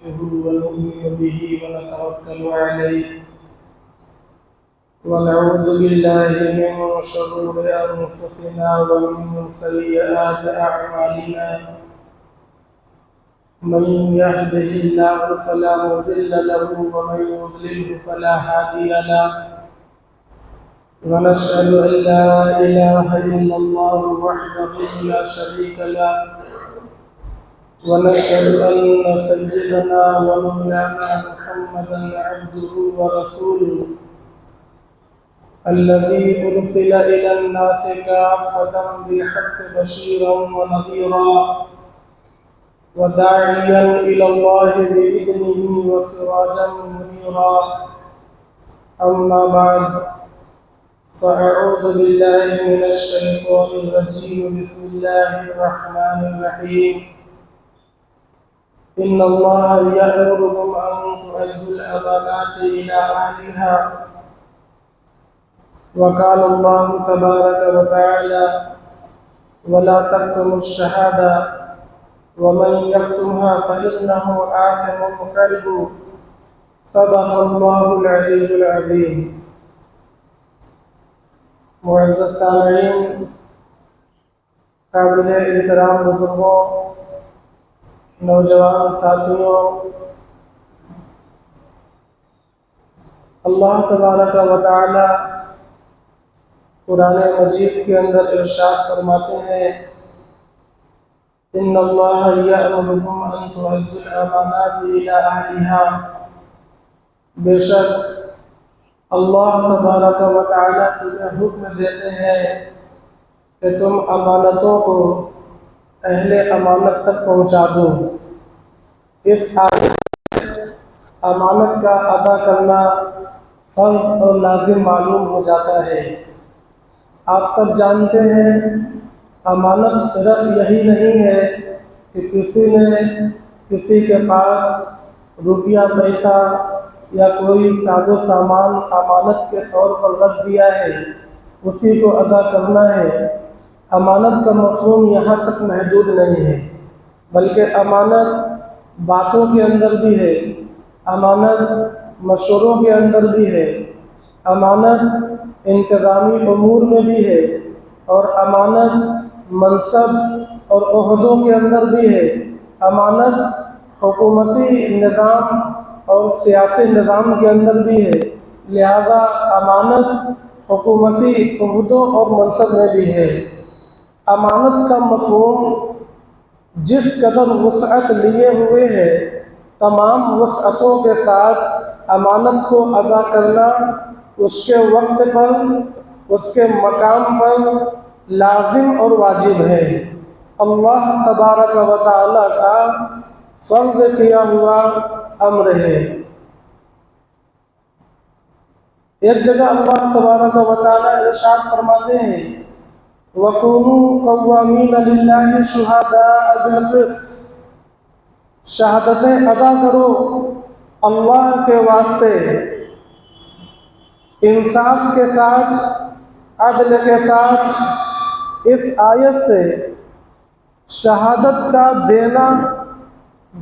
ونؤمن به ونتوكل عليه ونعوذ بالله من شرور أنفسنا ومن سيئات أعمالنا من يهده الله فلا مضل له ومن يضلله فلا هادي له ونشهد أن لا إله إلا الله وحده لا شريك له ونشهد أن سيدنا ومولانا محمدا عبده ورسوله الذي أرسل إلى الناس كافة بالحق بشيرا ونذيرا وداعيا إلى الله بإذنه وسراجا منيرا أما بعد فأعوذ بالله من الشيطان الرجيم بسم الله الرحمن الرحيم إن الله يأمركم أن تؤدوا الأمانات إلى أهلها وقال الله تبارك وتعالى ولا تكتموا الشهادة ومن يكتمها فإنه آثم قلبه صدق الله العلي العظيم. معزز سامعین، قابل احترام بزرگوں، نوجوان ساتھیوں، اللہ تبارک و تعالی قرآن مجید کے اندر ارشاد فرماتے ہیں ان اللہ یأمرکم ان تؤدوا الامانات الی اہلها، بے شک اللہ تبارک و تعالی تمہیں حکم دیتے ہیں کہ تم امانتوں کو اہل امانت تک پہنچا دو۔ اس آیت میں امانت کا ادا کرنا فرض اور لازم معلوم ہو جاتا ہے۔ آپ سب جانتے ہیں امانت صرف یہی نہیں ہے کہ کسی نے کسی کے پاس روپیہ پیسہ یا کوئی ساز و سامان امانت کے طور پر رکھ دیا ہے، اسی کو ادا کرنا ہے۔ امانت کا مفہوم یہاں تک محدود نہیں ہے، بلکہ امانت باتوں کے اندر بھی ہے، امانت مشوروں کے اندر بھی ہے، امانت انتظامی امور میں بھی ہے، اور امانت منصب اور عہدوں کے اندر بھی ہے، امانت حکومتی نظام اور سیاسی نظام کے اندر بھی ہے۔ لہذا امانت حکومتی عہدوں اور منصب میں بھی ہے۔ امانت کا مفہوم جس قدر وسعت لیے ہوئے ہے، تمام وسعتوں کے ساتھ امانت کو ادا کرنا اس کے وقت پر، اس کے مقام پر لازم اور واجب ہے۔ اللہ تبارک و تعالی کا فرض کیا ہوا امر ہے۔ ایک جگہ اللہ تبارک و تعالی ارشاد فرماتے ہیں وَكُونُوا قَوَّامِينَ لِلَّهِ شُهَدَاءَ بِالْقِسْطِ، شہادتیں ادا کرو اللہ کے واسطے انصاف کے ساتھ، عدل کے ساتھ۔ اس آیت سے شہادت کا دینا،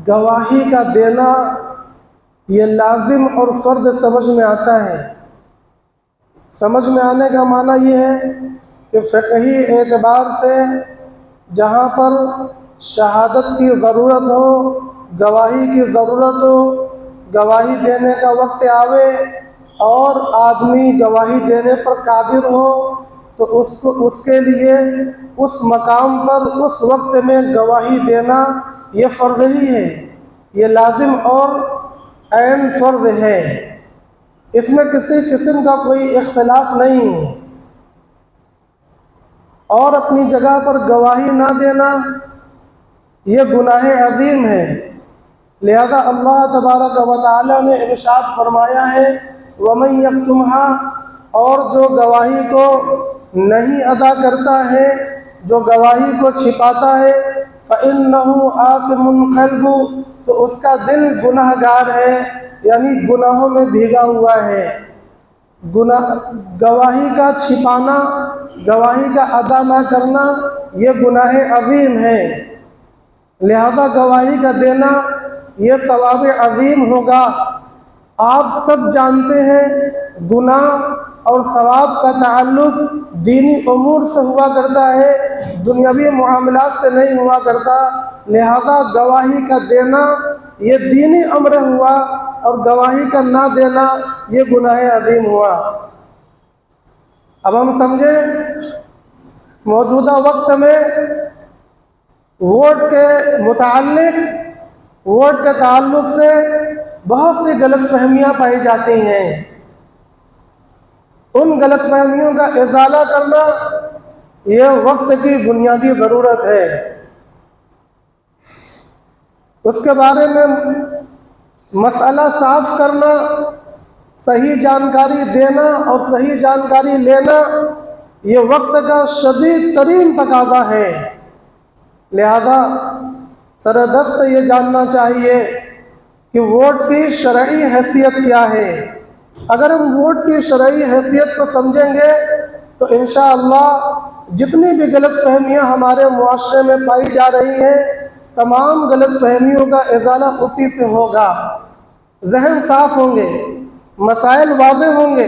گواہی کا دینا، یہ لازم اور فرض سمجھ میں آتا ہے۔ سمجھ میں آنے کا معنی یہ ہے کہ فقہی اعتبار سے جہاں پر شہادت کی ضرورت ہو، گواہی کی ضرورت ہو، گواہی دینے کا وقت آوے اور آدمی گواہی دینے پر قادر ہو تو اس کے لیے اس مقام پر اس وقت میں گواہی دینا یہ فرض ہی ہے، یہ لازم اور عین فرض ہے۔ اس میں کسی قسم کا کوئی اختلاف نہیں ہے۔ اور اپنی جگہ پر گواہی نہ دینا یہ گناہ عظیم ہے۔ لہذا اللہ تبارک و تعالی نے ارشاد فرمایا ہے وَمَن يَكْتُمْهَا، اور جو گواہی کو نہیں ادا کرتا ہے، جو گواہی کو چھپاتا ہے فَإِنَّهُ آثِمٌ قَلْبُهُ، تو اس کا دل گناہ گار ہے، یعنی گناہوں میں بھیگا ہوا ہے۔ گواہی کا چھپانا، گواہی کا ادا نہ کرنا یہ گناہ عظیم ہے۔ لہذا گواہی کا دینا یہ ثواب عظیم ہوگا۔ آپ سب جانتے ہیں گناہ اور ثواب کا تعلق دینی امور سے ہوا کرتا ہے، دنیاوی معاملات سے نہیں ہوا کرتا، لہذا گواہی کا دینا یہ دینی امر ہوا اور گواہی کا نہ دینا یہ گناہ عظیم ہوا۔ اب ہم سمجھیں موجودہ وقت میں ووٹ کے تعلق سے بہت سی غلط فہمیاں پائی جاتی ہیں۔ ان غلط فہمیوں کا ازالہ کرنا یہ وقت کی بنیادی ضرورت ہے۔ اس کے بارے میں مسئلہ صاف کرنا، صحیح جانکاری دینا اور صحیح جانکاری لینا یہ وقت کا شدید ترین تقاضا ہے۔ لہذا سردست یہ جاننا چاہیے کہ ووٹ کی شرعی حیثیت کیا ہے۔ اگر ہم ووٹ کی شرعی حیثیت کو سمجھیں گے تو انشاءاللہ جتنی بھی غلط فہمیاں ہمارے معاشرے میں پائی جا رہی ہیں تمام غلط فہمیوں کا ازالہ اسی سے ہوگا۔ ذہن صاف ہوں گے، مسائل واضح ہوں گے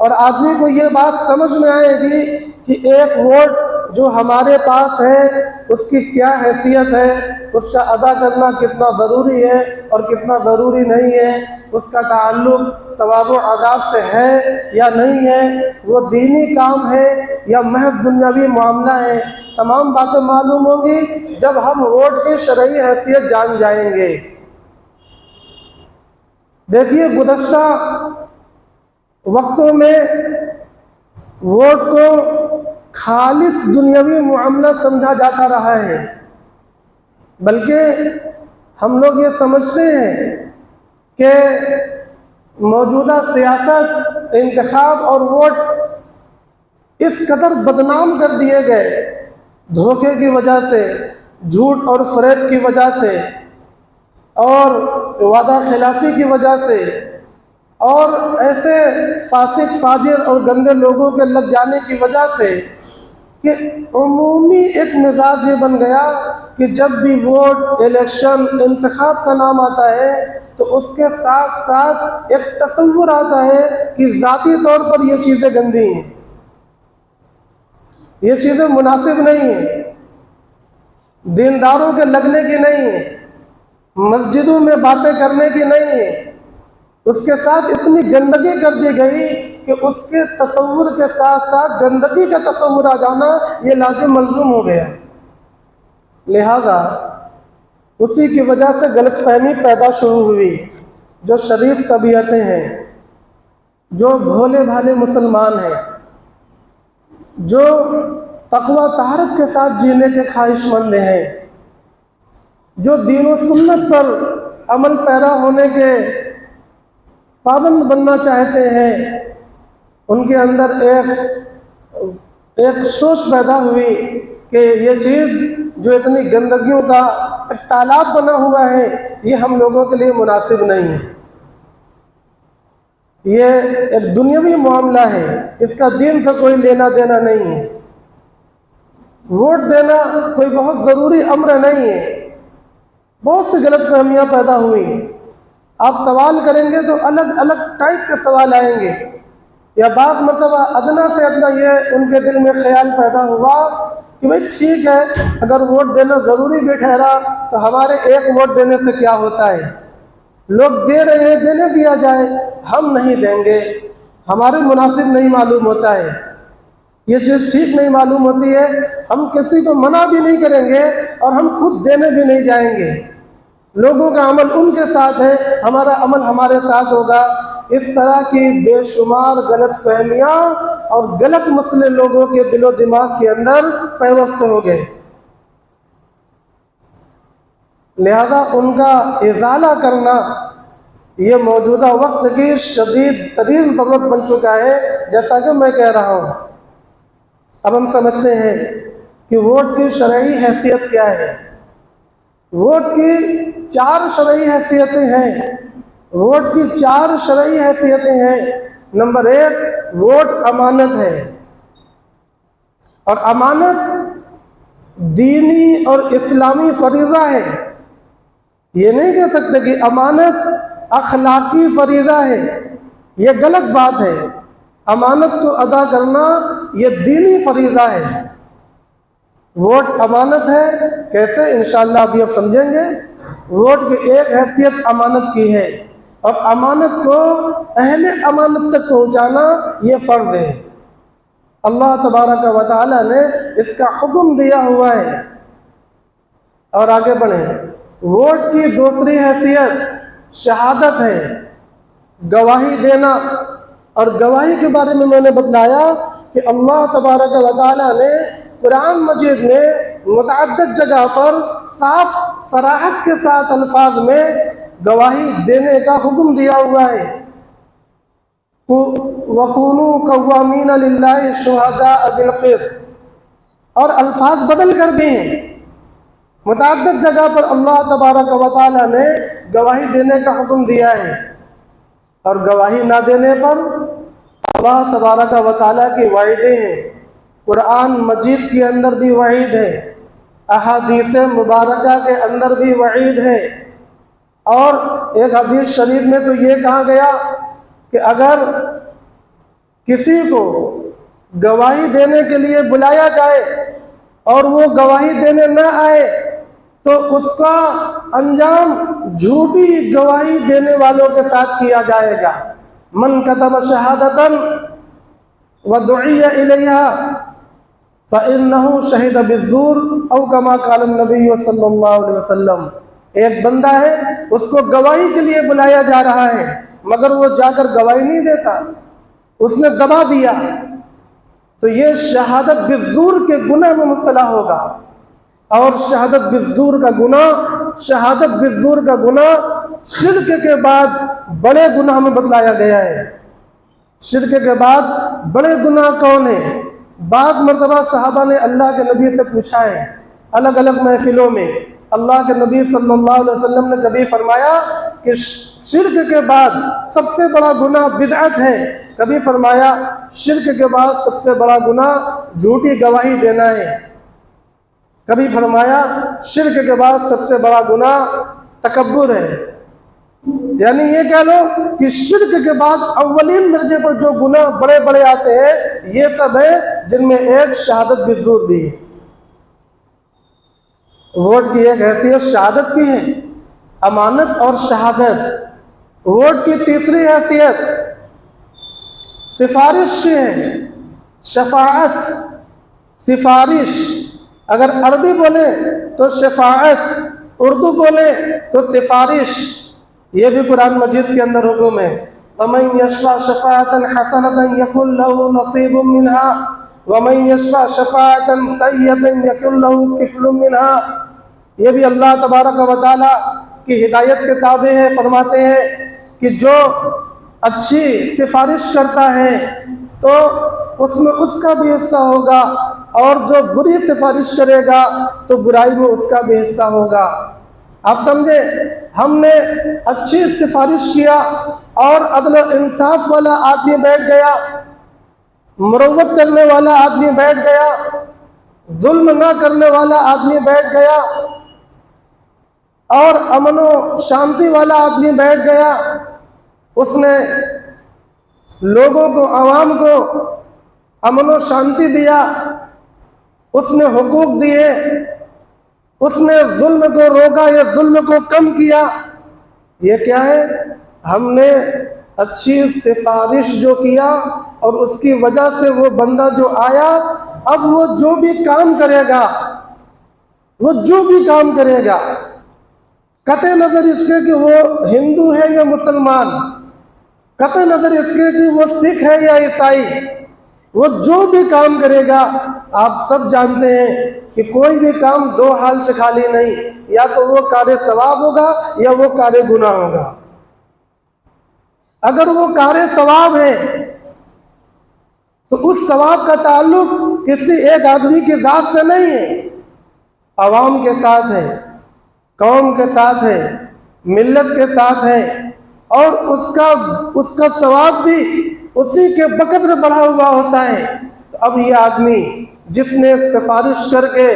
اور آدمی کو یہ بات سمجھ میں آئے گی کہ ایک ووٹ جو ہمارے پاس ہے اس کی کیا حیثیت ہے، اس کا ادا کرنا کتنا ضروری ہے اور کتنا ضروری نہیں ہے، اس کا تعلق ثواب و عذاب سے ہے یا نہیں ہے، وہ دینی کام ہے یا محض دنیاوی معاملہ ہے۔ تمام باتیں معلوم ہوں گی جب ہم ووٹ کی شرعی حیثیت جان جائیں گے۔ دیکھیے گزشتہ وقتوں میں ووٹ کو خالص دنیاوی معاملہ سمجھا جاتا رہا ہے، بلکہ ہم لوگ یہ سمجھتے ہیں کہ موجودہ سیاست، انتخاب اور ووٹ اس قدر بدنام کر دیے گئے دھوکے کی وجہ سے، جھوٹ اور فریب کی وجہ سے اور وعدہ خلافی کی وجہ سے اور ایسے فاسق فاجر اور گندے لوگوں کے لگ جانے کی وجہ سے کہ عمومی ایک مزاج یہ بن گیا کہ جب بھی ووٹ، الیکشن، انتخاب کا نام آتا ہے تو اس کے ساتھ ساتھ ایک تصور آتا ہے کہ ذاتی طور پر یہ چیزیں گندی ہیں، یہ چیزیں مناسب نہیں ہیں، دینداروں کے لگنے کی نہیں ہیں، مسجدوں میں باتیں کرنے کی نہیں ہیں۔ اس کے ساتھ اتنی گندگی کر دی گئی کہ اس کے تصور کے ساتھ ساتھ گندگی کا تصور آ جانا یہ لازم ملزوم ہو گیا۔ لہذا اسی کی وجہ سے غلط فہمی پیدا شروع ہوئی۔ جو شریف طبیعتیں ہیں، جو بھولے بھالے مسلمان ہیں، جو تقوی طہارت کے ساتھ جینے کے خواہش مند ہیں، جو دین و سنت پر عمل پیرا ہونے کے پابند بننا چاہتے ہیں، ان کے اندر ایک سوچ پیدا ہوئی کہ یہ چیز جو اتنی گندگیوں کا ایک تالاب بنا ہوا ہے یہ ہم لوگوں کے لیے مناسب نہیں ہے، یہ ایک دنیاوی معاملہ ہے، اس کا دین سے کوئی لینا دینا نہیں ہے، ووٹ دینا کوئی بہت ضروری امر نہیں ہے۔ بہت سی غلط فہمیاں پیدا ہوئی۔ آپ سوال کریں گے تو الگ الگ ٹائپ کے سوال آئیں گے، یا بعض مرتبہ ادنا سے ادنا یہ ان کے دل میں خیال پیدا ہوا کہ بھئی ٹھیک ہے اگر ووٹ دینا ضروری بھی ٹھہرا تو ہمارے ایک ووٹ دینے سے کیا ہوتا ہے، لوگ دے رہے ہیں دینے دیا جائے، ہم نہیں دیں گے، ہمارے مناسب نہیں معلوم ہوتا ہے، یہ چیز ٹھیک نہیں معلوم ہوتی ہے، ہم کسی کو منع بھی نہیں کریں گے اور ہم خود دینے بھی نہیں جائیں گے۔ لوگوں کا عمل ان کے ساتھ ہے، ہمارا عمل ہمارے ساتھ ہوگا۔ اس طرح کی بے شمار غلط فہمیاں اور غلط مسئلے لوگوں کے دل و دماغ کے اندر پیوست ہو گئے، لہذا ان کا ازالہ کرنا یہ موجودہ وقت کی شدید ترین ضرورت بن چکا ہے، جیسا کہ میں کہہ رہا ہوں۔ اب ہم سمجھتے ہیں کہ ووٹ کی شرعی حیثیت کیا ہے۔ ووٹ کی 4 شرعی حیثیتیں ہیں، ووٹ کی 4 شرعی حیثیتیں ہیں۔ نمبر 1، ووٹ امانت ہے، اور امانت دینی اور اسلامی فریضہ ہے۔ یہ نہیں کہہ سکتے کہ امانت اخلاقی فریضہ ہے، یہ غلط بات ہے۔ امانت کو ادا کرنا یہ دینی فریضہ ہے۔ ووٹ امانت ہے، کیسے؟ انشاءاللہ ابھی آپ سمجھیں گے۔ ووٹ کی ایک حیثیت امانت کی ہے، اور امانت کو اہل امانت تک پہنچانا یہ فرض ہے۔ اللہ تبارک و تعالی نے اس کا حکم دیا ہوا ہے۔ اور آگے بڑھیں، ووٹ کی دوسری حیثیت شہادت ہے، گواہی دینا۔ اور گواہی کے بارے میں نے بتلایا کہ اللہ تبارک و تعالی نے قرآن مجید میں متعدد جگہ پر صاف صراحت کے ساتھ الفاظ میں گواہی دینے کا حکم دیا ہوا ہے۔ وَكُونُوا قَوَّامِينَ لِلَّهِ شُهَدَاءَ بِالْقِسْطِ، اور الفاظ بدل کر بھی ہیں۔ متعدد جگہ پر اللہ تبارک و تعالی نے گواہی دینے کا حکم دیا ہے، اور گواہی نہ دینے پر اللہ تبارک و تعالی کی وعیدیں ہیں۔ قرآن مجید کے اندر بھی وعید ہے، احادیث مبارکہ کے اندر بھی وعید ہے۔ اور ایک حدیث شریف میں تو یہ کہا گیا کہ اگر کسی کو گواہی دینے کے لیے بلایا جائے اور وہ گواہی دینے نہ آئے تو اس کا انجام جھوٹی گواہی دینے والوں کے ساتھ کیا جائے گا۔ من کتب شہادتا ودعی الیہا فإنہ شہد بالزور او کما قال النبی صلی اللہ علیہ وسلم۔ ایک بندہ ہے، اس کو گواہی کے لیے بلایا جا رہا ہے مگر وہ جا کر گواہی نہیں دیتا، اس نے دبا دیا، تو یہ شہادت بالزور کے گناہ میں مبتلا ہوگا۔ اور شہادت بالزور کا گناہ شرک کے بعد بڑے گناہ میں بتلایا گیا ہے۔ شرک کے بعد بڑے گناہ کون ہیں؟ بعض مرتبہ صحابہ نے اللہ کے نبی سے پوچھا ہے، الگ الگ محفلوں میں اللہ کے نبی صلی اللہ علیہ وسلم نے کبھی فرمایا کہ شرک کے بعد سب سے بڑا گناہ بدعت ہے، کبھی فرمایا شرک کے بعد سب سے بڑا گناہ جھوٹی گواہی دینا ہے، کبھی فرمایا شرک کے بعد سب سے بڑا گناہ تکبر ہے۔ یعنی یہ کہہ لو کہ شرک کے بعد اولین درجے پر جو گناہ بڑے بڑے آتے ہیں یہ سب ہے، جن میں ایک شہادت بالزور بھی ہے۔ ووٹ کی ایک حیثیت شہادت کی ہے، امانت اور شہادت۔ ووٹ کی تیسری حیثیت سفارش کی ہے، شفاعت، سفارش۔ اگر عربی بولے تو شفاعت، اردو بولے تو سفارش، یہ بھی قرآن مجید کے اندر حکم ہے۔ وَمَن يَشْفَعْ شَفَاعَةً حَسَنَةً يَكُنْ لَهُ نَصِيبٌ مِّنْهَا وَمَن يَشْفَعْ شَفَاعَةً سَيِّئَةً يَكُنْ لَهُ كِفْلٌ مِّنْهَا۔ یہ بھی اللہ تبارک و تعالی کی ہدایت کے تابع ہے۔ فرماتے ہیں کہ جو اچھی سفارش کرتا ہے تو اس میں اس کا بھی حصہ ہوگا، اور جو بری سفارش کرے گا تو برائی میں اس کا بھی حصہ ہوگا۔ آپ سمجھے، ہم نے اچھی سفارش کیا اور عدل و انصاف والا آدمی بیٹھ گیا، مروت کرنے والا آدمی بیٹھ گیا، ظلم نہ کرنے والا آدمی بیٹھ گیا، اور امن و شانتی والا آدمی بیٹھ گیا۔ اس نے لوگوں کو، عوام کو امن و شانتی دیا، اس نے حقوق دیے، اس نے ظلم کو روکا یا ظلم کو کم کیا۔ یہ کیا ہے؟ ہم نے اچھی سفارش جو کیا اور اس کی وجہ سے وہ بندہ جو آیا، اب وہ جو بھی کام کرے گا، قطع نظر اس کے کہ وہ ہندو ہے یا مسلمان، قطع نظر اس کے کہ وہ سکھ ہے یا عیسائی، وہ جو بھی کام کرے گا، آپ سب جانتے ہیں کہ کوئی بھی کام دو حال سے خالی نہیں، یا تو وہ کار ثواب ہوگا یا وہ کار گناہ ہوگا۔ اگر وہ کار ثواب ہے تو اس ثواب کا تعلق کسی ایک آدمی کی ذات سے نہیں ہے، عوام کے ساتھ ہے، قوم کے ساتھ ہے، ملت کے ساتھ ہے، اور اس کا ثواب بھی اسی کے بقدر بڑھا ہوا ہوتا ہے۔ تو اب یہ آدمی جس نے سفارش کر کے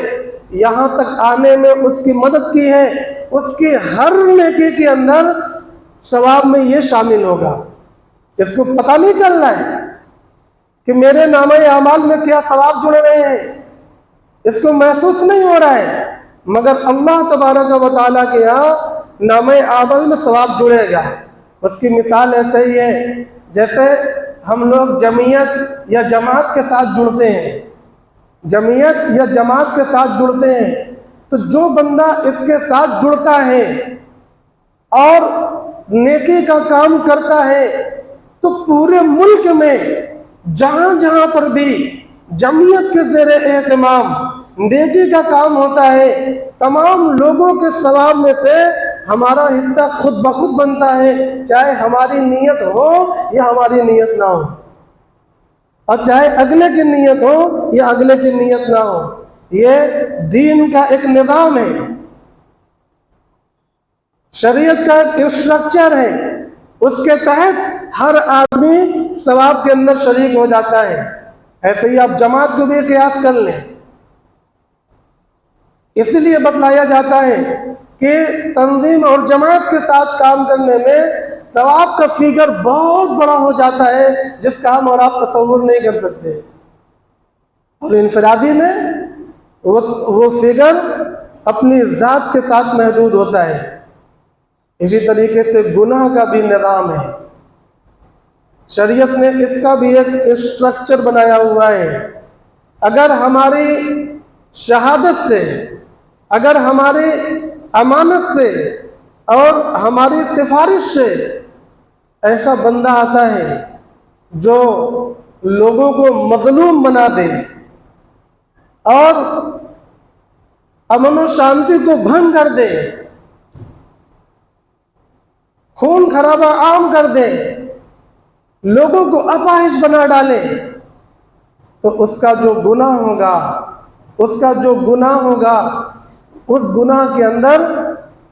یہاں تک آنے میں اس کی مدد کی ہے، اس کی ہر نیکی کے اندر ثواب میں یہ شامل ہوگا۔ اس کو پتہ نہیں چل رہا ہے کہ میرے نامہ اعمال میں کیا ثواب جڑ رہے ہیں، اس کو محسوس نہیں ہو رہا ہے، مگر اللہ تبارک و تعالیٰ کے یہاں نامہ اعمال میں ثواب جڑے گا۔ اس کی مثال ایسے ہی ہے جیسے ہم لوگ جمعیت یا جماعت کے ساتھ جڑتے ہیں، جمعیت یا جماعت کے ساتھ جڑتے ہیں، تو جو بندہ اس کے ساتھ جڑتا ہے اور نیکی کا کام کرتا ہے تو پورے ملک میں جہاں جہاں پر بھی جمعیت کے زیر اہتمام نیکی کا کام ہوتا ہے، تمام لوگوں کے ثواب میں سے ہمارا حصہ خود بخود بنتا ہے، چاہے ہماری نیت ہو یا ہماری نیت نہ ہو، اور چاہے اگلے کی نیت ہو یا اگلے کی نیت نہ ہو۔ یہ دین کا ایک نظام ہے، شریعت کا ایک اسٹرکچر ہے، اس کے تحت ہر آدمی ثواب کے اندر شریک ہو جاتا ہے۔ ایسے ہی آپ جماعت کو بھی قیاس کر لیں، اس لیے بتلایا جاتا ہے کہ تنظیم اور جماعت کے ساتھ کام کرنے میں ثواب کا فگر بہت بڑا ہو جاتا ہے، جس کا ہم اور آپ تصور نہیں کر سکتے، اور انفرادی میں وہ فگر اپنی ذات کے ساتھ محدود ہوتا ہے۔ اسی طریقے سے گناہ کا بھی نظام ہے، شریعت نے اس کا بھی ایک اسٹرکچر بنایا ہوا ہے۔ اگر ہماری شہادت سے، اگر ہماری امانت سے اور ہماری سفارش سے ایسا بندہ آتا ہے جو لوگوں کو مظلوم بنا دے اور امن و شانتی کو بھنگ کر دے، خون خرابہ عام کر دے، لوگوں کو اپاہج بنا ڈالے، تو اس کا جو گناہ ہوگا، اس گناہ کے اندر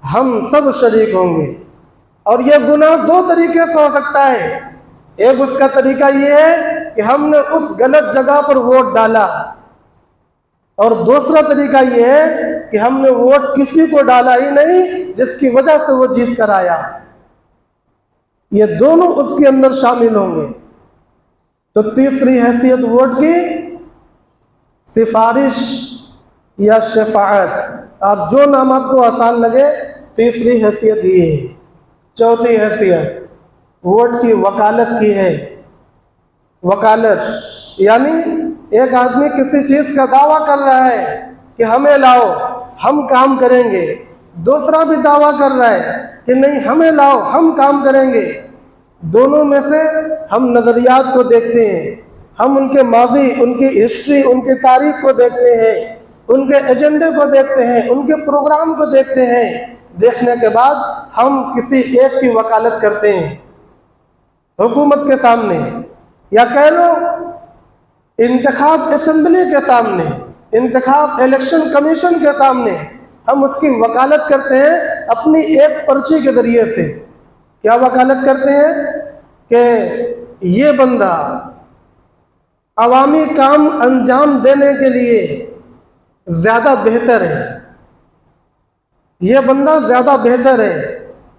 ہم سب شریک ہوں گے۔ اور یہ گناہ دو طریقے سے ہو سکتا ہے۔ ایک اس کا طریقہ یہ ہے کہ ہم نے اس غلط جگہ پر ووٹ ڈالا، اور دوسرا طریقہ یہ ہے کہ ہم نے ووٹ کسی کو ڈالا ہی نہیں جس کی وجہ سے وہ جیت کر آیا۔ یہ دونوں اس کے اندر شامل ہوں گے۔ تو تیسری حیثیت ووٹ کی سفارش یا شفاعت، آپ جو نام آپ کو آسان لگے، تیسری حیثیت یہ ہے۔ چوتھی حیثیت ووٹ کی وکالت کی ہے۔ وکالت یعنی ایک آدمی کسی چیز کا دعویٰ کر رہا ہے کہ ہمیں لاؤ، ہم کام کریں گے، دوسرا بھی دعویٰ کر رہا ہے کہ نہیں ہمیں لاؤ، ہم کام کریں گے۔ دونوں میں سے ہم نظریات کو دیکھتے ہیں، ہم ان کے ماضی، ان کی ہسٹری، ان کی تاریخ کو دیکھتے ہیں، ان کے ایجنڈے کو دیکھتے ہیں، ان کے پروگرام کو دیکھتے ہیں۔ دیکھنے کے بعد ہم کسی ایک کی وکالت کرتے ہیں حکومت کے سامنے، یا کہہ لو انتخاب اسمبلی کے سامنے، انتخاب الیکشن کمیشن کے سامنے، ہم اس کی وکالت کرتے ہیں اپنی ایک پرچی کے ذریعے سے۔ کیا وکالت کرتے ہیں کہ یہ بندہ عوامی کام انجام دینے کے لیے زیادہ بہتر ہے، یہ بندہ زیادہ بہتر ہے،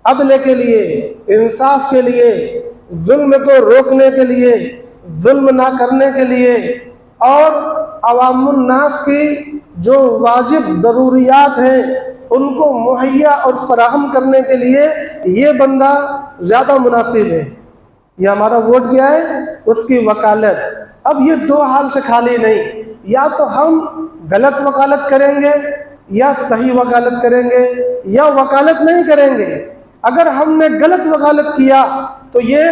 عدل کے لیے، انصاف کے لیے، ظلم کو روکنے کے لیے، ظلم نہ کرنے کے لیے، اور عوام الناس کی جو واجب ضروریات ہیں ان کو مہیا اور فراہم کرنے کے لیے یہ بندہ زیادہ مناسب ہے۔ یہ ہمارا ووٹ کیا ہے؟ اس کی وکالت۔ اب یہ دو حال سے خالی نہیں، یا تو ہم غلط وکالت کریں گے یا صحیح وکالت کریں گے، یا وکالت نہیں کریں گے۔ اگر ہم نے غلط وکالت کیا تو یہ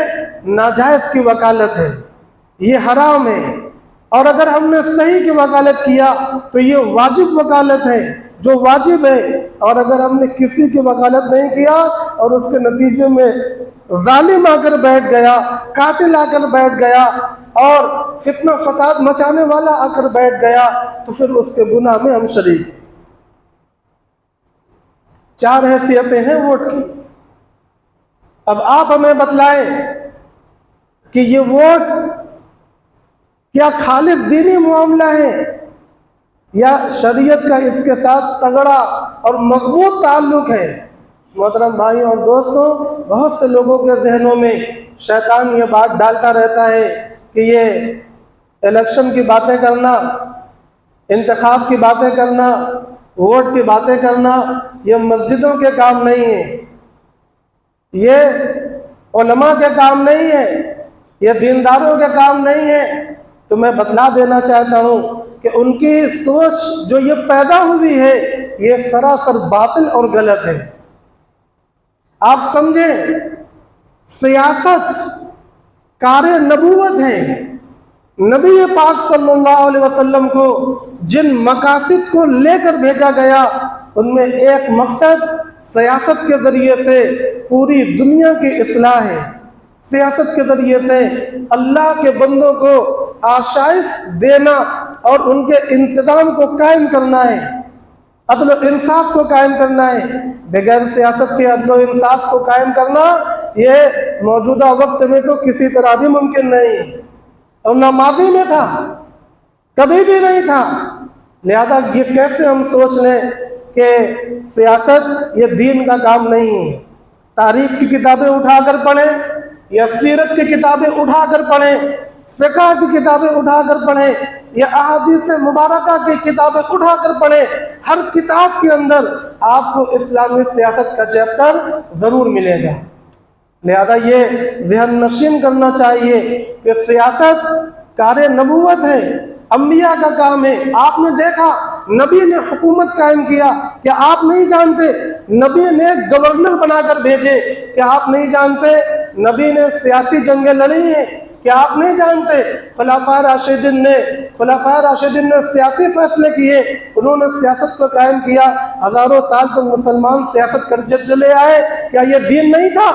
ناجائز کی وکالت ہے، یہ حرام ہے، اور اگر ہم نے صحیح کی وکالت کیا تو یہ واجب وکالت ہے، جو واجب ہے۔ اور اگر ہم نے کسی کی وکالت نہیں کیا اور اس کے نتیجے میں ظالم آ کر بیٹھ گیا، قاتل آ کر بیٹھ گیا، اور فتنہ فساد مچانے والا آ کر بیٹھ گیا، تو پھر اس کے گناہ میں ہم شریک ہیں۔ 4 حیثیتیں ہیں ووٹ کی۔ اب آپ ہمیں بتلائیں کہ یہ ووٹ کیا خالص دینی معاملہ ہے یا شریعت کا اس کے ساتھ تگڑا اور مضبوط تعلق ہے؟ محترم بھائیوں اور دوستوں، بہت سے لوگوں کے ذہنوں میں شیطان یہ بات ڈالتا رہتا ہے کہ یہ الیکشن کی باتیں کرنا، انتخاب کی باتیں کرنا، ووٹ کی باتیں کرنا، یہ مسجدوں کے کام نہیں ہے، یہ علماء کے کام نہیں ہے، یہ دینداروں کے کام نہیں ہے۔ تو میں بتلا دینا چاہتا ہوں کہ ان کی سوچ جو یہ پیدا ہوئی ہے یہ سراسر باطل اور غلط ہے۔ آپ سمجھیں، سیاست کار نبوت ہے۔ نبی پاک صلی اللہ علیہ وسلم کو جن مقاصد کو لے کر بھیجا گیا ان میں ایک مقصد سیاست کے ذریعے سے پوری دنیا کی اصلاح ہے، سیاست کے ذریعے سے اللہ کے بندوں کو آشائش دینا اور ان کے انتظام کو قائم کرنا ہے، عدل و انصاف کو قائم کرنا ہے۔ بغیر سیاست کے عدل و انصاف کو قائم کرنا یہ موجودہ وقت میں تو کسی طرح بھی ممکن نہیں ہے، اور نہ ماضی میں تھا، کبھی بھی نہیں تھا۔ لہذا یہ کیسے ہم سوچ لیں کہ سیاست یہ دین کا کام نہیں ہے؟ تاریخ کی کتابیں اٹھا کر پڑھیں یا سیرت کی کتابیں اٹھا کر پڑھیں، فقہ کی کتابیں اٹھا کر پڑھیں یا احادیث مبارکہ کی کتابیں اٹھا کر پڑھیں، ہر کتاب کے اندر آپ کو اسلامی سیاست کا چیپٹر ضرور ملے گا۔ لہذا یہ ذہن نشین کرنا چاہیے کہ سیاست کار نبوت ہے، انبیاء کا کام ہے۔ آپ نے دیکھا نبی نے حکومت قائم کیا، کیا آپ نہیں جانتے نبی نے گورنر بنا کر بھیجے؟ کیا آپ نہیں جانتے نبی نے سیاسی جنگیں لڑی ہیں؟ کیا آپ نہیں جانتے خلفائے راشدین نے سیاسی فیصلے کیے، انہوں نے سیاست کو قائم کیا، ہزاروں سال تک مسلمان سیاست کرتے چلے آئے؟ کیا یہ دین نہیں تھا؟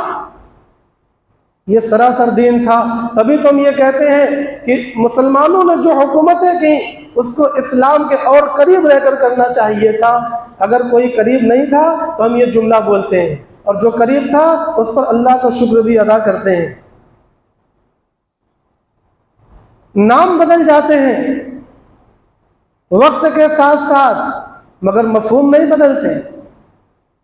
یہ سراسر دین تھا۔ تبھی تو ہم یہ کہتے ہیں کہ مسلمانوں نے جو حکومتیں کی اس کو اسلام کے اور قریب رہ کر کرنا چاہیے تھا۔ اگر کوئی قریب نہیں تھا تو ہم یہ جملہ بولتے ہیں، اور جو قریب تھا اس پر اللہ کا شکر بھی ادا کرتے ہیں۔ نام بدل جاتے ہیں وقت کے ساتھ ساتھ، مگر مفہوم نہیں بدلتے۔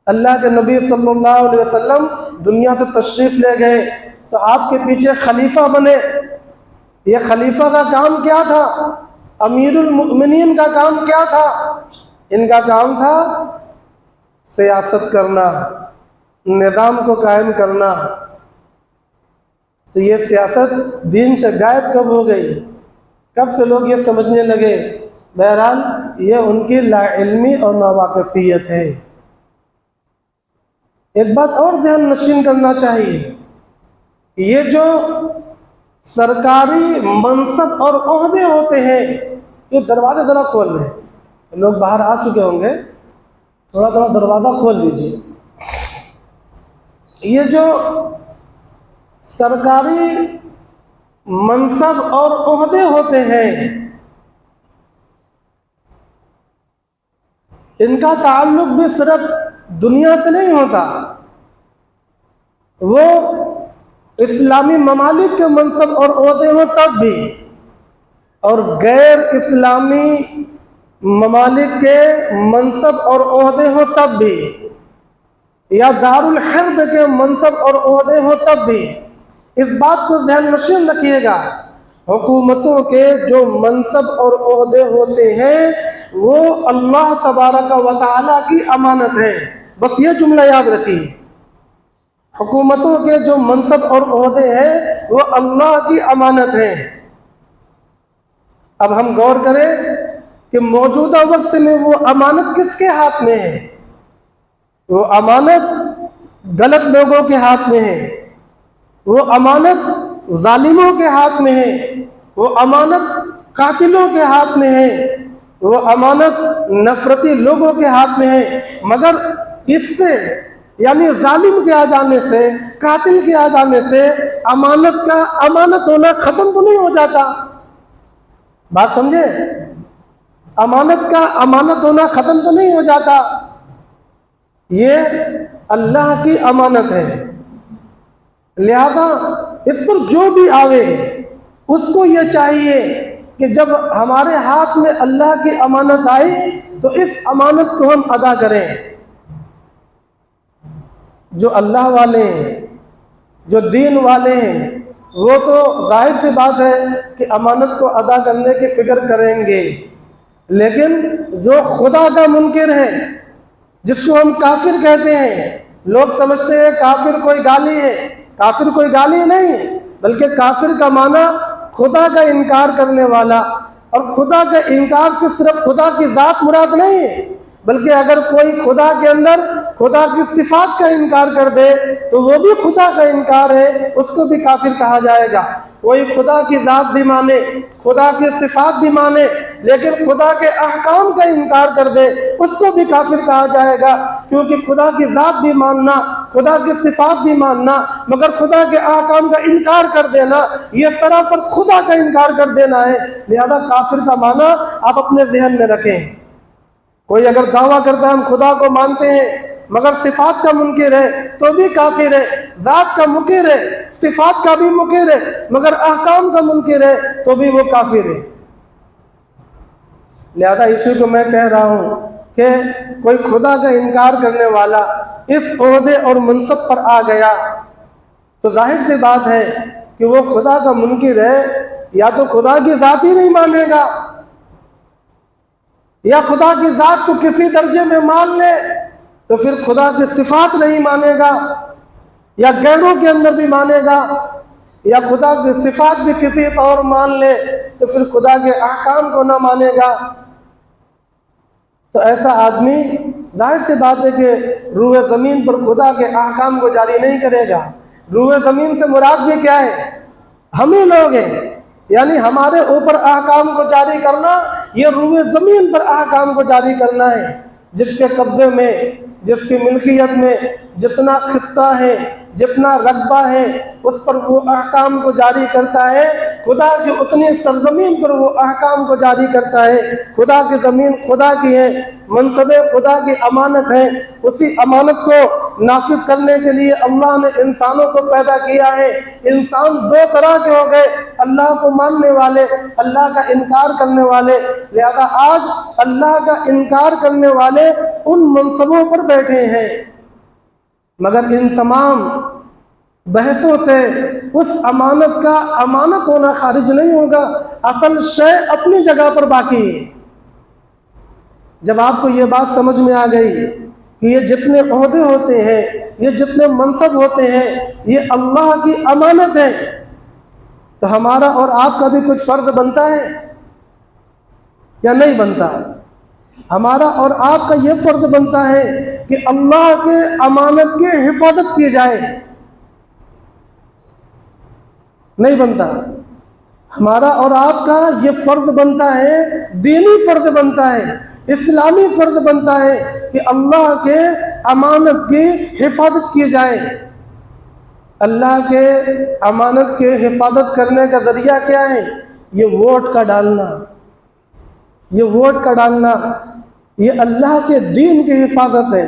اللہ کے نبی صلی اللہ علیہ وسلم دنیا سے تشریف لے گئے تو آپ کے پیچھے خلیفہ بنے۔ یہ خلیفہ کا کام کیا تھا؟ امیر المؤمنین کا کام کیا تھا؟ ان کا کام تھا سیاست کرنا، نظام کو قائم کرنا۔ تو یہ سیاست دین سے غائب کب ہو گئی؟ کب سے لوگ یہ سمجھنے لگے؟ بہرحال یہ ان کی لا علمی اور ناواقفیت ہے۔ ایک بات اور ذہن نشین کرنا چاہیے، یہ جو سرکاری منصب اور عہدے ہوتے ہیں، یہ دروازے ذرا کھول لیں، لوگ باہر آ چکے ہوں گے، تھوڑا تھوڑا دروازہ کھول دیجیے۔ یہ جو سرکاری منصب اور عہدے ہوتے ہیں، ان کا تعلق بھی صرف دنیا سے نہیں ہوتا، وہ اسلامی ممالک کے منصب اور عہدے ہوں تب بھی، اور غیر اسلامی ممالک کے منصب اور عہدے ہوں تب بھی، یا دارالحرب کے منصب اور عہدے ہوں تب بھی۔ اس بات کو ذہن نشین رکھیے گا، حکومتوں کے جو منصب اور عہدے ہوتے ہیں وہ اللہ تبارک و تعالیٰ کی امانت ہے۔ بس یہ جملہ یاد رکھیے، حکومتوں کے جو منصب اور عہدے ہیں وہ اللہ کی امانت ہیں۔ اب ہم غور کریں کہ موجودہ وقت میں وہ امانت کس کے ہاتھ میں ہے؟ وہ امانت غلط لوگوں کے ہاتھ میں ہے، وہ امانت ظالموں کے ہاتھ میں ہے، وہ امانت قاتلوں کے ہاتھ میں ہے، وہ امانت نفرتی لوگوں کے ہاتھ میں ہے۔ مگر اس سے یعنی ظالم کے آ جانے سے، قاتل کے آ جانے سے امانت ہونا ختم تو نہیں ہو جاتا۔ بات سمجھے؟ امانت ہونا ختم تو نہیں ہو جاتا۔ یہ اللہ کی امانت ہے، لہذا اس پر جو بھی آوے اس کو یہ چاہیے کہ جب ہمارے ہاتھ میں اللہ کی امانت آئی تو اس امانت کو ہم ادا کریں۔ جو اللہ والے ہیں، جو دین والے ہیں، وہ تو ظاہر سی بات ہے کہ امانت کو ادا کرنے کی فکر کریں گے، لیکن جو خدا کا منکر ہے، جس کو ہم کافر کہتے ہیں، لوگ سمجھتے ہیں کافر کوئی گالی ہے۔ کافر کوئی گالی نہیں ہے، بلکہ کافر کا معنی خدا کا انکار کرنے والا، اور خدا کا انکار سے صرف خدا کی ذات مراد نہیں ہے، بلکہ اگر کوئی خدا کے اندر خدا کی صفات کا انکار کر دے تو وہ بھی خدا کا انکار ہے، اس کو بھی کافر کہا جائے گا۔ کوئی خدا کی ذات بھی مانے، خدا کی صفات بھی مانے، لیکن خدا کے احکام کا انکار کر دے، اس کو بھی کافر کہا جائے گا، کیونکہ خدا کی ذات بھی ماننا، خدا کی صفات بھی ماننا، مگر خدا کے احکام کا انکار کر دینا، یہ سراسر خدا کا انکار کر دینا ہے۔ لہذا کافر کا معنی آپ اپنے ذہن میں رکھیں۔ کوئی اگر دعویٰ کرتا ہے ہم خدا کو مانتے ہیں مگر صفات کا منکر ہے تو بھی کافر ہے، ذات کا منکر ہے، صفات کا بھی منکر ہے، مگر احکام کا منکر ہے تو بھی وہ کافر ہے۔ لہذا اسی کو میں کہہ رہا ہوں کہ کوئی خدا کا انکار کرنے والا اس عہدے اور منصب پر آ گیا تو ظاہر سی بات ہے کہ وہ خدا کا منکر ہے، یا تو خدا کی ذات ہی نہیں مانے گا، یا خدا کی ذات کو کسی درجے میں مان لے تو پھر خدا کی صفات نہیں مانے گا، یا غیروں کے اندر بھی مانے گا، یا خدا کی صفات بھی کسی طور مان لے تو پھر خدا کے احکام کو نہ مانے گا۔ تو ایسا آدمی ظاہر سی بات ہے کہ روح زمین پر خدا کے احکام کو جاری نہیں کرے گا۔ روح زمین سے مراد بھی کیا ہے؟ ہم ہی لوگ ہیں، یعنی ہمارے اوپر احکام کو جاری کرنا، یہ روح زمین پر احکام کو جاری کرنا ہے۔ جس کے قبضے میں، جس کی ملکیت میں جتنا خطہ ہے، جتنا رقبہ ہے، اس پر وہ احکام کو جاری کرتا ہے۔ خدا کی اتنی سرزمین پر وہ احکام کو جاری کرتا ہے۔ خدا کی زمین خدا کی ہے، منصب خدا کی امانت ہے۔ اسی امانت کو نافذ کرنے کے لیے اللہ نے انسانوں کو پیدا کیا ہے۔ انسان دو طرح کے ہو گئے، اللہ کو ماننے والے، اللہ کا انکار کرنے والے۔ لہذا آج اللہ کا انکار کرنے والے ان منصبوں پر بیٹھے ہیں، مگر ان تمام بحثوں سے اس امانت کا امانت ہونا خارج نہیں ہوگا۔ اصل شے اپنی جگہ پر باقی ہے۔ جب آپ کو یہ بات سمجھ میں آ گئی کہ یہ جتنے عہدے ہوتے ہیں، یہ جتنے منصب ہوتے ہیں، یہ اللہ کی امانت ہے، تو ہمارا اور آپ کا بھی کچھ فرض بنتا ہے یا نہیں بنتا؟ ہمارا اور آپ کا یہ فرض بنتا ہے کہ اللہ کے امانت کی حفاظت کی جائے، نہیں بنتا؟ ہمارا اور آپ کا یہ فرض بنتا ہے، دینی فرض بنتا ہے، اسلامی فرض بنتا ہے کہ اللہ کے امانت کی حفاظت کی جائے۔ اللہ کے امانت کے حفاظت کرنے کا ذریعہ کیا ہے؟ یہ ووٹ کا ڈالنا، یہ ووٹ کا ڈالنا، یہ اللہ کے دین کی حفاظت ہے،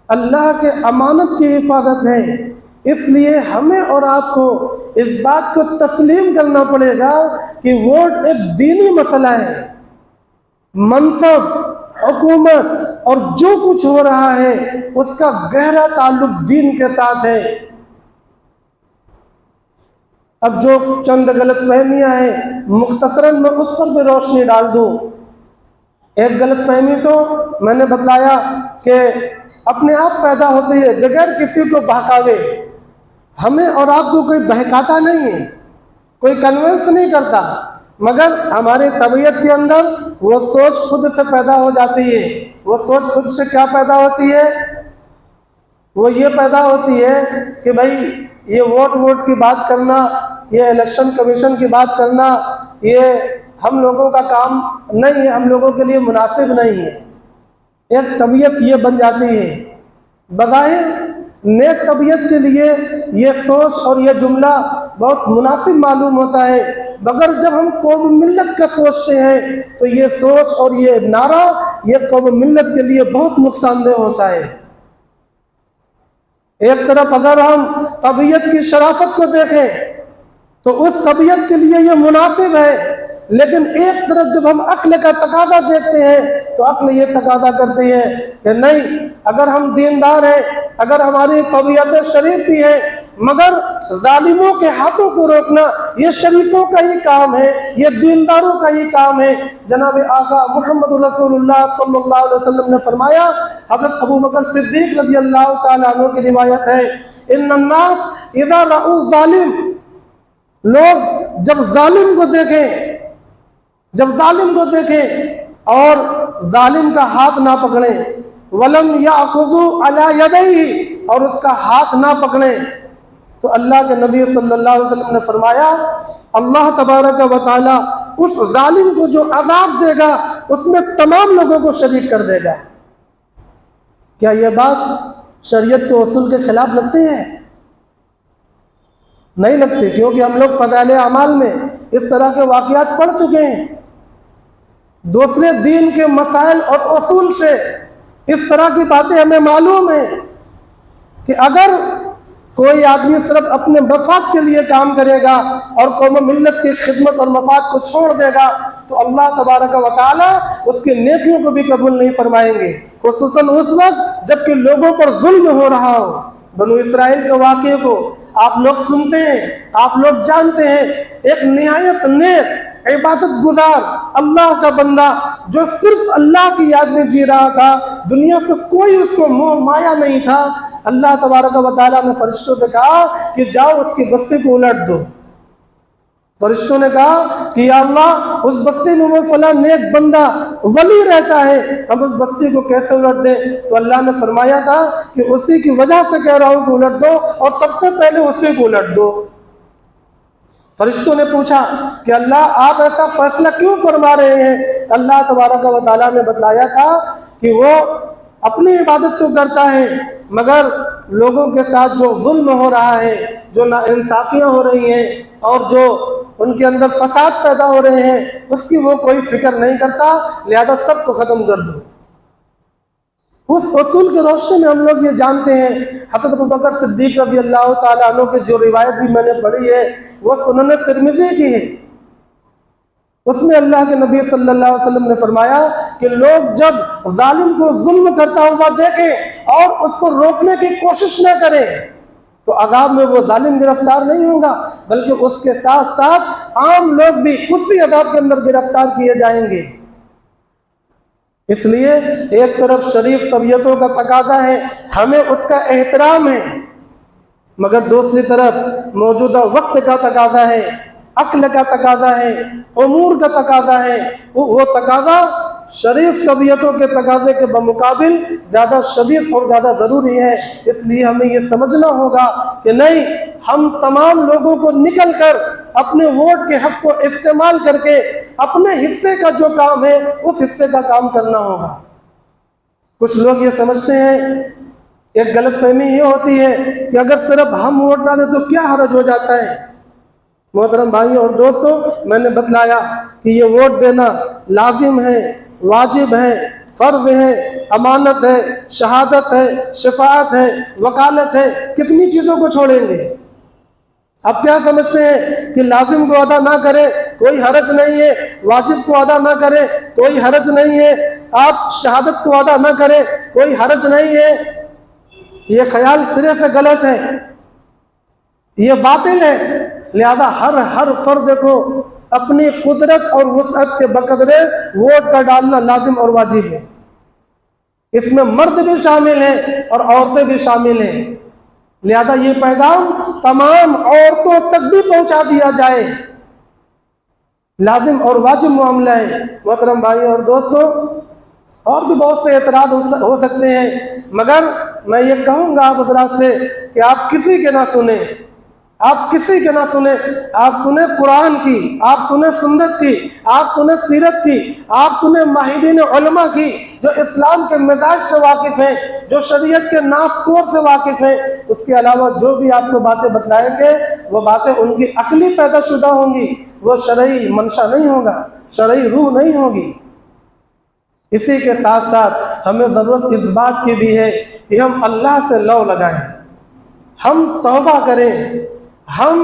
اللہ کے امانت کی حفاظت ہے۔ اس لیے ہمیں اور آپ کو اس بات کو تسلیم کرنا پڑے گا کہ ووٹ ایک دینی مسئلہ ہے۔ منصب، حکومت اور جو کچھ ہو رہا ہے اس کا گہرا تعلق دین کے ساتھ ہے۔ اب جو چند غلط فہمیاں ہیں مختصراً میں اس پر بھی روشنی ڈال دوں۔ ایک غلط فہمی تو میں نے بتلایا کہ اپنے آپ پیدا ہوتی ہے بغیر کسی کو بہکاوے۔ ہمیں اور آپ کو کوئی بہکاتا نہیں ہے، کوئی کنونس نہیں کرتا، مگر ہماری طبیعت کے اندر وہ سوچ خود سے پیدا ہو جاتی ہے۔ وہ سوچ خود سے کیا پیدا ہوتی ہے؟ وہ یہ پیدا ہوتی ہے کہ بھائی یہ ووٹ کی بات کرنا، یہ الیکشن کمیشن کی بات کرنا، یہ ہم لوگوں کا کام نہیں ہے، ہم لوگوں کے لیے مناسب نہیں ہے۔ ایک طبیعت یہ بن جاتی ہے۔ بظاہر نیک طبیعت کے لیے یہ سوچ اور یہ جملہ بہت مناسب معلوم ہوتا ہے، مگر جب ہم قوم ملت کا سوچتے ہیں تو یہ سوچ اور یہ نعرہ یہ قوم ملت کے لیے بہت نقصان دہ ہوتا ہے۔ ایک طرف اگر ہم طبیعت کی شرافت کو دیکھیں تو اس طبیعت کے لیے یہ مناسب ہے لیکن ایک طرف جب ہم عقل کا تقاضا دیکھتے ہیں تو عقل یہ تقاضا کرتی ہے کہ نہیں، اگر ہم دیندار ہیں، اگر ہماری طبیعت شریف بھی ہے، مگر ظالموں کے ہاتھوں کو روکنا یہ شریفوں کا ہی کام ہے، یہ دینداروں کا ہی کام ہے۔ جناب آقا محمد رسول اللہ صلی اللہ علیہ وسلم نے فرمایا، حضرت ابو بکر صدیق رضی اللہ تعالیٰ عنہ کی روایت ہے، ان الناس اذا رأوا الظالم، لوگ جب ظالم کو دیکھیں اور ظالم کا ہاتھ نہ پکڑیں، ولم یأخذوا علی یدیہ، اور اس کا ہاتھ نہ پکڑیں، تو اللہ کے نبی صلی اللہ علیہ وسلم نے فرمایا اللہ تبارک و تعالی اس ظالم کو جو عذاب دے گا اس میں تمام لوگوں کو شریک کر دے گا۔ کیا یہ بات شریعت کے اصول کے خلاف لگتی ہے؟ نہیں لگتی، کیونکہ ہم لوگ فضائل اعمال میں اس طرح کے واقعات پڑھ چکے ہیں۔ دوسرے دین کے مسائل اور اصول سے اس طرح کی باتیں ہمیں معلوم ہیں کہ اگر کوئی آدمی صرف اپنے مفاد کے لیے کام کرے گا اور قوم و ملت کی خدمت اور مفاد کو چھوڑ دے گا تو اللہ تبارک و تعالیٰ اس کی نیکیوں کو بھی قبول نہیں فرمائیں گے، خصوصاً اس وقت جب کہ لوگوں پر ظلم ہو رہا ہو۔ بنو اسرائیل کے واقعے کو آپ لوگ سنتے ہیں، آپ لوگ جانتے ہیں، ایک نہایت نیک عبادت گزار اللہ کا بندہ جو صرف اللہ کی یاد میں جی رہا تھا، دنیا سے کوئی اس کو موہ مایا نہیں تھا، اللہ تبارک و تعالیٰ نے فرشتوں سے کہا کہ جاؤ اس کی بستی کو الٹ دو۔ فرشتوں نے کہا کہ یا اللہ اس بستی میں وہ فلاں نیک بندہ ولی رہتا ہے، ہم اس بستی کو کیسے الٹ دیں؟ تو اللہ نے فرمایا تھا کہ اسی کی وجہ سے کہہ رہا ہوں کہ الٹ دو، اور سب سے پہلے اسی کو الٹ دو۔ فرشتوں نے پوچھا کہ اللہ آپ ایسا فیصلہ کیوں فرما رہے ہیں؟ اللہ تبارک و تعالیٰ نے بتلایا تھا کہ وہ اپنی عبادت تو کرتا ہے مگر لوگوں کے ساتھ جو ظلم ہو رہا ہے، جو ناانصافیاں ہو رہی ہیں اور جو ان کے اندر فساد پیدا ہو رہے ہیں اس کی وہ کوئی فکر نہیں کرتا، لہذا سب کو ختم کر دو۔ اس اصول کی روشنی میں ہم لوگ یہ جانتے ہیں، حضرت ابو بکر صدیق رضی اللہ تعالیٰ عنہ کی جو روایت بھی میں نے پڑھی ہے وہ سنن ترمذی کی ہے، اس میں اللہ کے نبی صلی اللہ علیہ وسلم نے فرمایا کہ لوگ جب ظالم کو ظلم کرتا ہوا دیکھیں اور اس کو روکنے کی کوشش نہ کریں تو عذاب میں وہ ظالم گرفتار نہیں ہوگا، بلکہ اس کے ساتھ ساتھ عام لوگ بھی اسی عذاب کے اندر گرفتار کیے جائیں گے۔ اس لیے ایک طرف شریف طبیعتوں کا تقاضا ہے، ہمیں اس کا احترام ہے، مگر دوسری طرف موجودہ وقت کا تقاضا ہے، عقل کا تقاضا ہے، امور کا تقاضا ہے، وہ تقاضا شریف طبیعتوں کے تقاضے کے بمقابل زیادہ شدید اور زیادہ ضروری ہے۔ اس لیے ہمیں یہ سمجھنا ہوگا کہ نہیں، ہم تمام لوگوں کو نکل کر اپنے ووٹ کے حق کو استعمال کر کے اپنے حصے کا جو کام ہے اس حصے کا کام کرنا ہوگا۔ کچھ لوگ یہ سمجھتے ہیں، ایک غلط فہمی یہ ہوتی ہے کہ اگر صرف ہم ووٹ نہ دیں تو کیا حرج ہو جاتا ہے۔ محترم بھائیوں اور دوستوں، میں نے بتلایا کہ یہ ووٹ دینا لازم ہے، واجب ہے، فرض ہے، امانت ہے، شہادت ہے، شفاعت ہے، وکالت ہے، کتنی چیزوں کو چھوڑیں گے؟ اب کیا سمجھتے ہیں کہ لازم کو ادا نہ کرے کوئی حرج نہیں ہے، واجب کو ادا نہ کرے کوئی حرج نہیں ہے، آپ شہادت کو ادا نہ کرے کوئی حرج نہیں ہے؟ یہ خیال سرے سے غلط ہے، یہ باطل ہے۔ لہذا ہر فرد کو اپنی قدرت اور وسعت کے بقدرے ووٹ کا ڈالنا لازم اور واجب ہے۔ اس میں مرد بھی شامل ہیں اور عورتیں بھی شامل ہیں، لہذا یہ پیغام تمام عورتوں تک بھی پہنچا دیا جائے، لازم اور واجب معاملہ ہے۔ محترم بھائی اور دوستوں، اور بھی بہت سے اعتراض ہو سکتے ہیں، مگر میں یہ کہوں گا آپ حضرات سے کہ آپ کسی کے نہ سنیں، آپ کسی کے نہ سنیں، آپ سنیں قرآن کی، آپ سنیں سنت کی، آپ سنیں سیرت کی، آپ سنیں ماہرین علماء کی جو اسلام کے مزاج سے واقف ہیں، جو شریعت کے ناف کور سے واقف ہیں۔ اس کے علاوہ جو بھی آپ کو باتیں بتلائیں گے وہ باتیں ان کی عقلی پیدا شدہ ہوں گی، وہ شرعی منشا نہیں ہوگا، شرعی روح نہیں ہوگی۔ اسی کے ساتھ ساتھ ہمیں ضرورت اس بات کی بھی ہے کہ ہم اللہ سے لو لگائیں، ہم توبہ کریں، ہم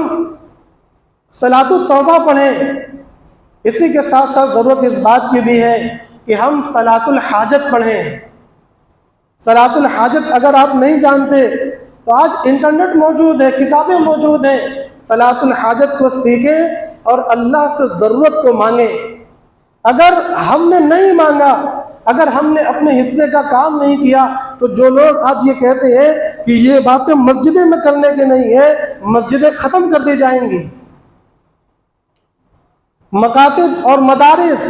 صلاۃ التوبہ پڑھیں، اسی کے ساتھ ساتھ ضرورت اس بات کی بھی ہے کہ ہم صلاۃ الحاجت پڑھیں۔ صلاۃ الحاجت اگر آپ نہیں جانتے تو آج انٹرنیٹ موجود ہے، کتابیں موجود ہیں، صلاۃ الحاجت کو سیکھیں اور اللہ سے ضرورت کو مانگیں۔ اگر ہم نے نہیں مانگا، اگر ہم نے اپنے حصے کا کام نہیں کیا، تو جو لوگ آج یہ کہتے ہیں کہ یہ باتیں مسجدیں میں کرنے کی نہیں ہیں، مسجدیں ختم کر دی جائیں گی، مکاتب اور مدارس،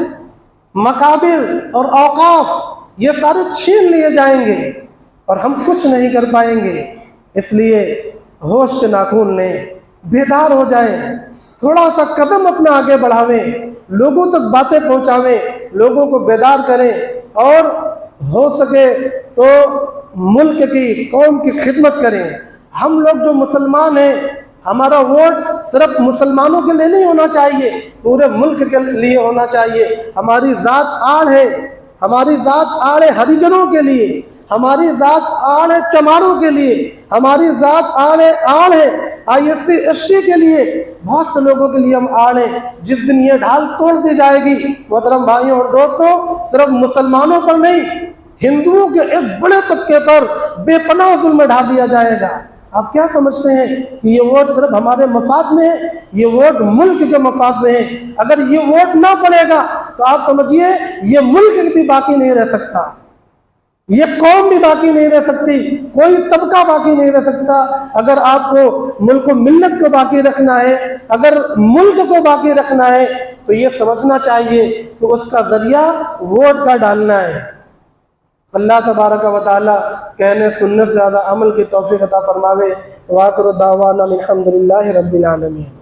مقابر اور اوقاف یہ سارے چھین لیے جائیں گے اور ہم کچھ نہیں کر پائیں گے۔ اس لیے ہوش کے ناخن لیں، بیدار ہو جائیں، تھوڑا سا قدم اپنا آگے بڑھاویں، لوگوں تک باتیں پہنچاویں، لوگوں کو بیدار کریں، اور ہو سکے تو ملک کی، قوم کی خدمت کریں۔ ہم لوگ جو مسلمان ہیں، ہمارا ووٹ صرف مسلمانوں کے لیے نہیں ہونا چاہیے، پورے ملک کے لیے ہونا چاہیے۔ ہماری ذات آڑ ہے، ہماری ذات آڑ ہے ہریجنوں کے لیے، ہماری ذات آڑ ہے چماروں کے لیے، ہماری ذات آڑ ہے SC/ST کے لیے، بہت سے لوگوں کے لیے ہم آڑ ہیں۔ جس دن یہ ڈھال توڑ دی جائے گی محترم بھائیوں اور دوستوں، صرف مسلمانوں پر نہیں، ہندوؤں کے ایک بڑے طبقے پر بے پناہ ظلم ڈھا دیا جائے گا۔ آپ کیا سمجھتے ہیں کہ یہ ووٹ صرف ہمارے مفاد میں ہے؟ یہ ووٹ ملک کے مفاد میں ہے۔ اگر یہ ووٹ نہ پڑے گا تو آپ سمجھیے یہ ملک بھی باقی نہیں رہ سکتا، یہ قوم بھی باقی نہیں رہ سکتی، کوئی طبقہ باقی نہیں رہ سکتا۔ اگر آپ کو ملک و ملت کو باقی رکھنا ہے، اگر ملک کو باقی رکھنا ہے، تو یہ سمجھنا چاہیے کہ اس کا ذریعہ ووٹ کا ڈالنا ہے۔ اللہ تبارک و تعالی کہنے سننے سے زیادہ عمل کی توفیق عطا فرماوے۔ وآخر دعوانا الحمدللہ رب العالمین۔